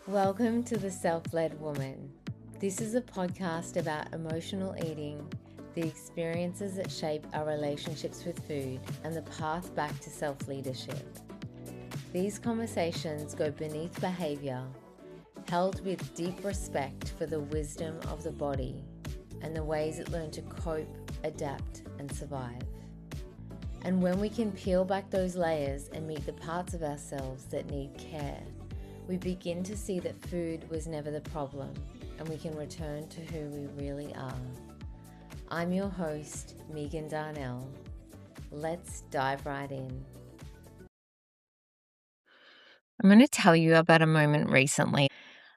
Welcome to The Self-Led Woman. This is a podcast about emotional eating, the experiences that shape our relationships with food, and the path back to self-leadership. These conversations go beneath behavior, held with deep respect for the wisdom of the body and the ways it learned to cope, adapt, and survive. And when we can peel back those layers and meet the parts of ourselves that need care, we begin to see that food was never the problem and we can return to who we really are. I'm your host, Megan Darnell. Let's dive right in. I'm going to tell you about a moment recently.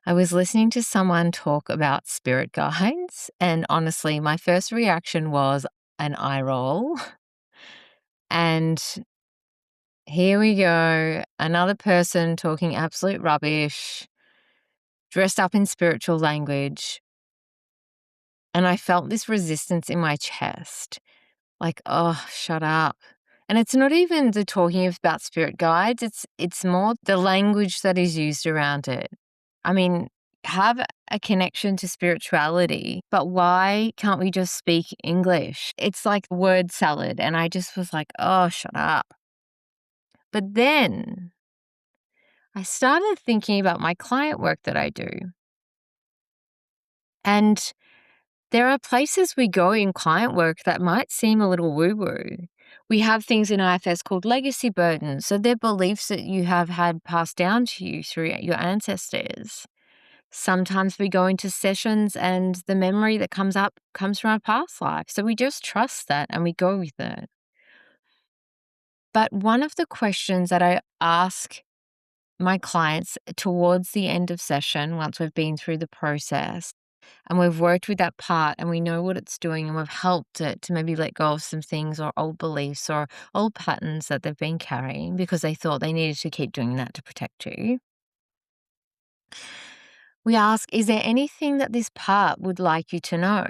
I was listening to someone talk about spirit guides, and honestly, my first reaction was an eye roll. And here we go, another person talking absolute rubbish, dressed up in spiritual language. And I felt this resistance in my chest, like, oh, shut up. And it's not even the talking about spirit guides, it's more the language that is used around it. I mean, have a connection to spirituality, but why can't we just speak English? It's like word salad. And I just was like, oh, shut up. But then I started thinking about my client work that I do. And there are places we go in client work that might seem a little woo-woo. We have things in IFS called legacy burdens. So they're beliefs that you have had passed down to you through your ancestors. Sometimes we go into sessions and the memory that comes up comes from our past life. So we just trust that and we go with it. But one of the questions that I ask my clients towards the end of session, once we've been through the process and we've worked with that part and we know what it's doing and we've helped it to maybe let go of some things or old beliefs or old patterns that they've been carrying because they thought they needed to keep doing that to protect you. We ask, is there anything that this part would like you to know?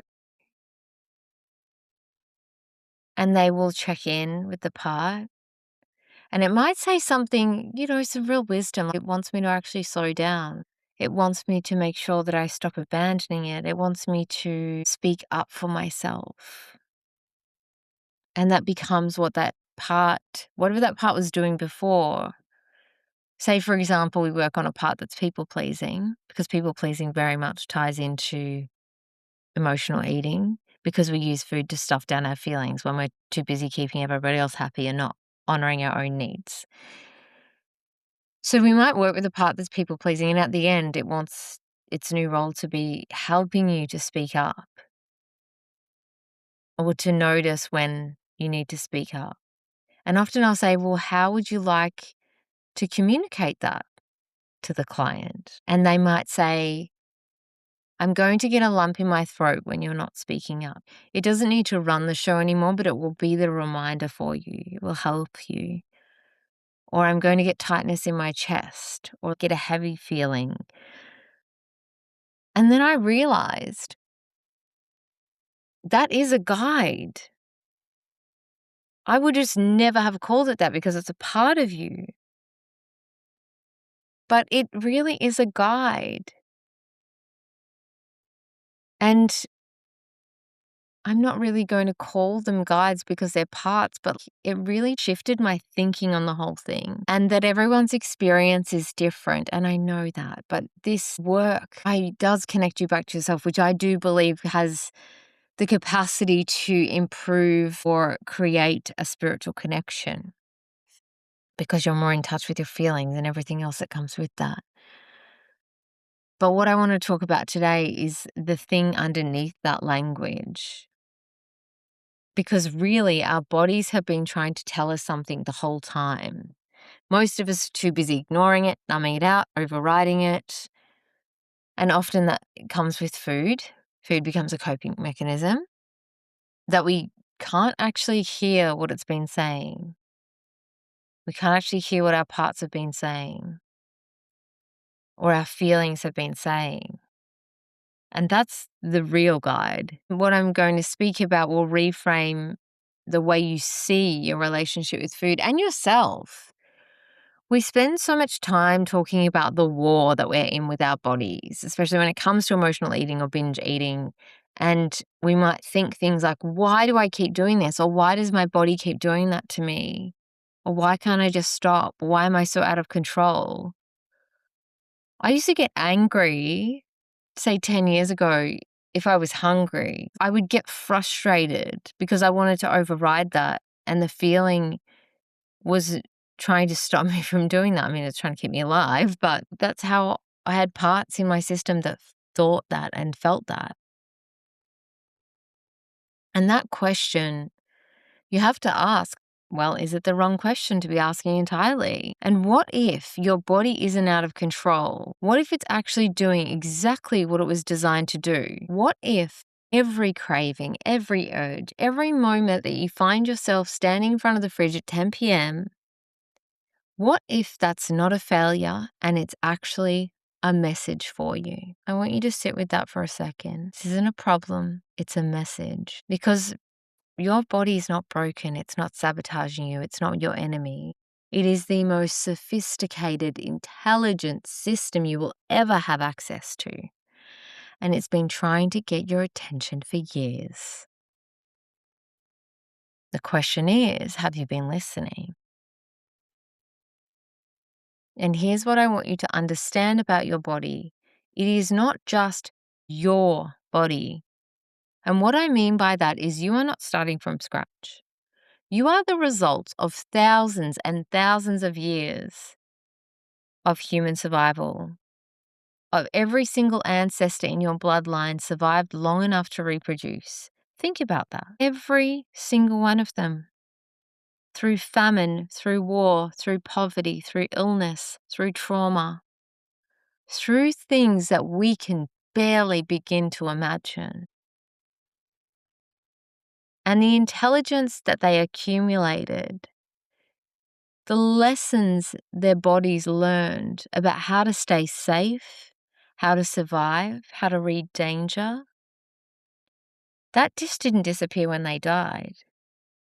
And they will check in with the part. And it might say something, some real wisdom. It wants me to actually slow down. It wants me to make sure that I stop abandoning it. It wants me to speak up for myself. And that becomes what that part, whatever that part was doing before. Say, for example, we work on a part that's people-pleasing, because people-pleasing very much ties into emotional eating, because we use food to stuff down our feelings when we're too busy keeping everybody else happy and not honoring our own needs. So we might work with a part that's people-pleasing, and at the end, it wants its new role to be helping you to speak up or to notice when you need to speak up. And often I'll say, well, how would you like to communicate that to the client? And they might say, I'm going to get a lump in my throat when you're not speaking up. It doesn't need to run the show anymore, but it will be the reminder for you. It will help you. Or I'm going to get tightness in my chest or get a heavy feeling. And then I realized that is a guide. I would just never have called it that because it's a part of you. But it really is a guide. And I'm not really going to call them guides because they're parts, but it really shifted my thinking on the whole thing, and that everyone's experience is different. And I know that, but this work does connect you back to yourself, which I do believe has the capacity to improve or create a spiritual connection because you're more in touch with your feelings and everything else that comes with that. But what I want to talk about today is the thing underneath that language. Because really, our bodies have been trying to tell us something the whole time. Most of us are too busy ignoring it, numbing it out, overriding it. And often that comes with food. Food becomes a coping mechanism that we can't actually hear what it's been saying. We can't actually hear what our parts have been saying or our feelings have been saying. And that's the real guide. What I'm going to speak about will reframe the way you see your relationship with food and yourself. We spend so much time talking about the war that we're in with our bodies, especially when it comes to emotional eating or binge eating. And we might think things like, why do I keep doing this? Or why does my body keep doing that to me? Or why can't I just stop? Why am I so out of control? I used to get angry, say 10 years ago, if I was hungry. I would get frustrated because I wanted to override that. And the feeling was trying to stop me from doing that. I mean, it's trying to keep me alive, but that's how I had parts in my system that thought that and felt that. And that question, you have to ask, well, is it the wrong question to be asking entirely? And what if your body isn't out of control? What if it's actually doing exactly what it was designed to do? What if every craving, every urge, every moment that you find yourself standing in front of the fridge at 10 p.m., what if that's not a failure and it's actually a message for you? I want you to sit with that for a second. This isn't a problem, it's a message. Because your body is not broken, it's not sabotaging you, it's not your enemy. It is the most sophisticated, intelligent system you will ever have access to. And it's been trying to get your attention for years. The question is, have you been listening? And here's what I want you to understand about your body. It is not just your body. And what I mean by that is you are not starting from scratch. You are the result of thousands and thousands of years of human survival. Of every single ancestor in your bloodline survived long enough to reproduce. Think about that. Every single one of them. Through famine, through war, through poverty, through illness, through trauma. Through things that we can barely begin to imagine. And the intelligence that they accumulated, the lessons their bodies learned about how to stay safe, how to survive, how to read danger, that just didn't disappear when they died.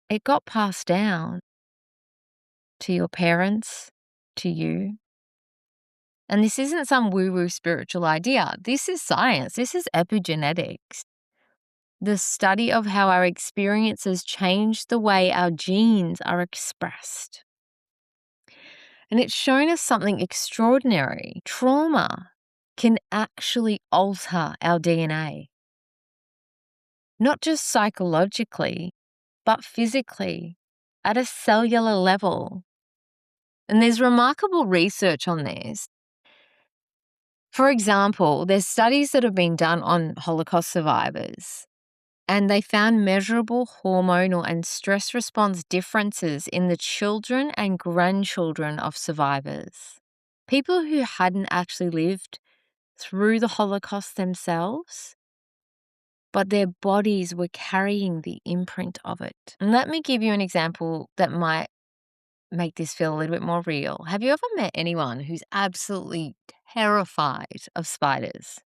It got passed down to your parents, to you. And this isn't some woo-woo spiritual idea. This is science. This is epigenetics. The study of how our experiences change the way our genes are expressed. And it's shown us something extraordinary. Trauma can actually alter our DNA. Not just psychologically, but physically, at a cellular level. And there's remarkable research on this. For example, there's studies that have been done on Holocaust survivors. And they found measurable hormonal and stress response differences in the children and grandchildren of survivors. People who hadn't actually lived through the Holocaust themselves, but their bodies were carrying the imprint of it. And let me give you an example that might make this feel a little bit more real. Have you ever met anyone who's absolutely terrified of spiders?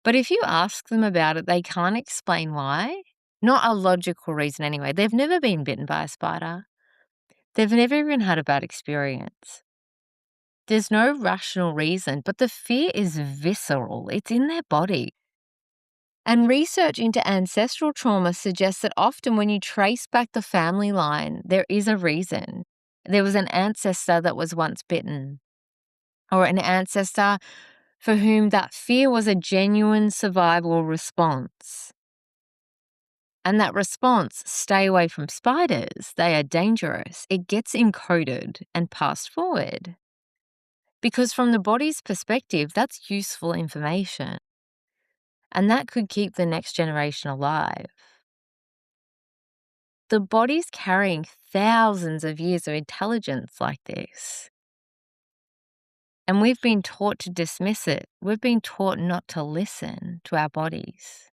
But if you ask them about it, they can't explain why. Not a logical reason anyway. They've never been bitten by a spider. They've never even had a bad experience. There's no rational reason, but the fear is visceral. It's in their body. And research into ancestral trauma suggests that often when you trace back the family line, there is a reason. There was an ancestor that was once bitten, or an ancestor for whom that fear was a genuine survival response. And that response, stay away from spiders, they are dangerous, it gets encoded and passed forward. Because from the body's perspective, that's useful information. And that could keep the next generation alive. The body's carrying thousands of years of intelligence like this. And we've been taught to dismiss it. We've been taught not to listen to our bodies.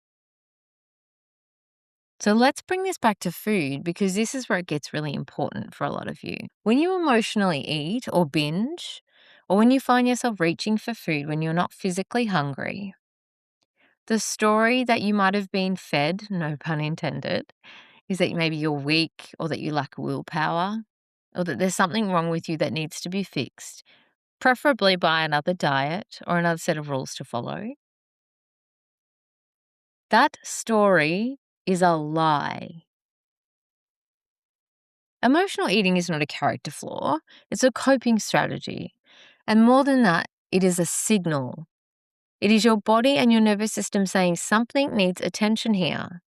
So let's bring this back to food because this is where it gets really important for a lot of you. When you emotionally eat or binge, or when you find yourself reaching for food when you're not physically hungry, the story that you might have been fed, no pun intended, is that maybe you're weak or that you lack willpower. or that there's something wrong with you that needs to be fixed, preferably by another diet or another set of rules to follow, that story is a lie. Emotional eating is not a character flaw, it's a coping strategy. And more than that, it is a signal. It is your body and your nervous system saying something needs attention here.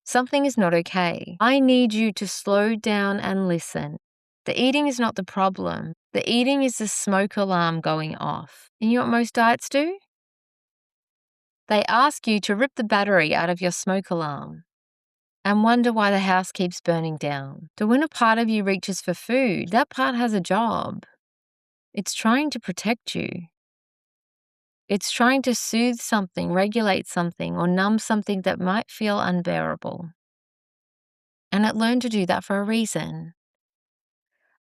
Something is not okay. I need you to slow down and listen. The eating is not the problem. The eating is the smoke alarm going off. And you know what most diets do? They ask you to rip the battery out of your smoke alarm and wonder why the house keeps burning down. So when a part of you reaches for food, that part has a job. It's trying to protect you. It's trying to soothe something, regulate something, or numb something that might feel unbearable. And it learned to do that for a reason.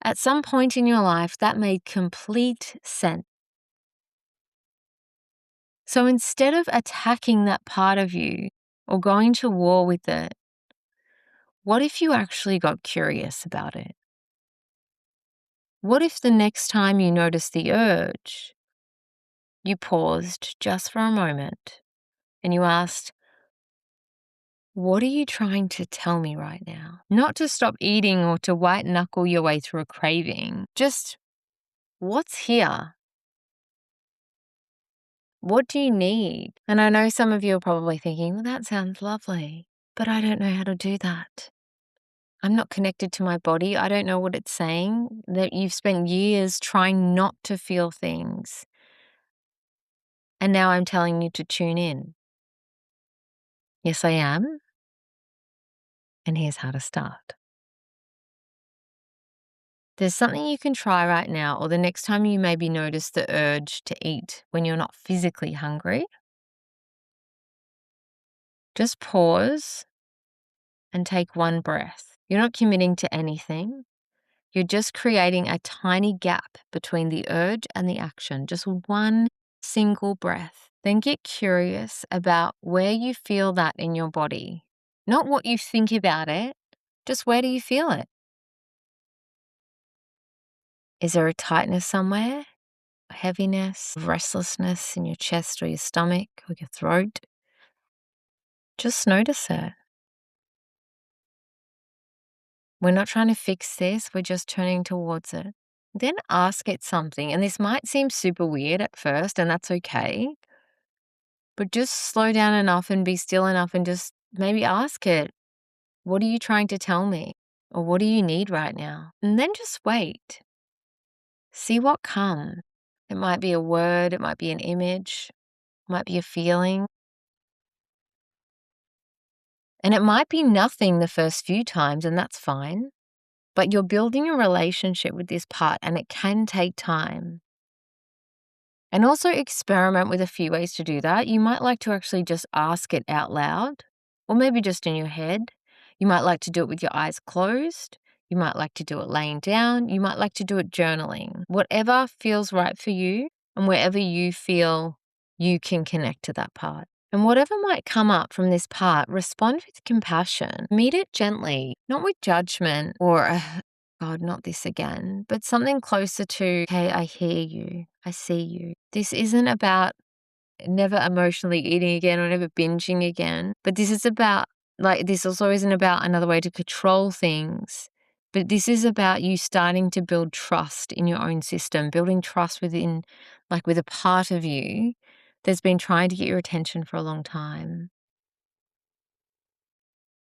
At some point in your life, that made complete sense. So instead of attacking that part of you or going to war with it, what if you actually got curious about it? What if the next time you noticed the urge, you paused just for a moment and you asked, what are you trying to tell me right now? Not to stop eating or to white knuckle your way through a craving. Just, what's here? What do you need? And I know some of you are probably thinking, well, that sounds lovely, but I don't know how to do that. I'm not connected to my body. I don't know what it's saying. That you've spent years trying not to feel things. And now I'm telling you to tune in. Yes, I am. And here's how to start. There's something you can try right now, or the next time you maybe notice the urge to eat when you're not physically hungry. Just pause and take one breath. You're not committing to anything. You're just creating a tiny gap between the urge and the action, just one single breath. Then get curious about where you feel that in your body. Not what you think about it, just where do you feel it? Is there a tightness somewhere? A heaviness, restlessness in your chest or your stomach or your throat? Just notice it. We're not trying to fix this, we're just turning towards it. Then ask it something, and this might seem super weird at first, and that's okay. But just slow down enough and be still enough and just maybe ask it, what are you trying to tell me? Or what do you need right now? And then just wait. See what comes. It might be a word, it might be an image, it might be a feeling. And it might be nothing the first few times, and that's fine. But you're building a relationship with this part, and it can take time. And also experiment with a few ways to do that. You might like to actually just ask it out loud, or maybe just in your head. You might like to do it with your eyes closed. You might like to do it laying down. You might like to do it journaling. Whatever feels right for you and wherever you feel you can connect to that part. And whatever might come up from this part, respond with compassion. Meet it gently, not with judgment or God, not this again, but something closer to, hey, I hear you, I see you. This isn't about never emotionally eating again or never binging again, but this is about, this also isn't about another way to control things, but this is about you starting to build trust in your own system, building trust within, with a part of you that's been trying to get your attention for a long time.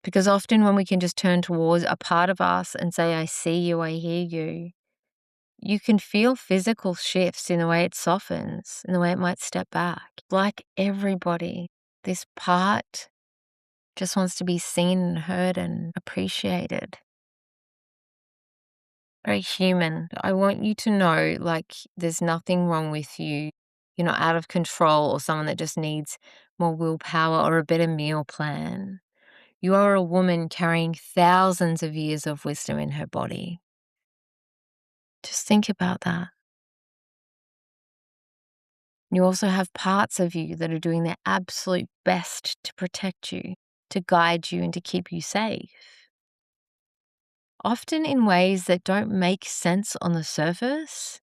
Because often when we can just turn towards a part of us and say, I see you, I hear you, you can feel physical shifts in the way it softens, in the way it might step back. Like everybody, this part just wants to be seen and heard and appreciated. Very human. I want you to know, there's nothing wrong with you. You're not out of control or someone that just needs more willpower or a better meal plan. You are a woman carrying thousands of years of wisdom in her body. Just think about that. You also have parts of you that are doing their absolute best to protect you, to guide you, and to keep you safe. often in ways that don't make sense on the surface.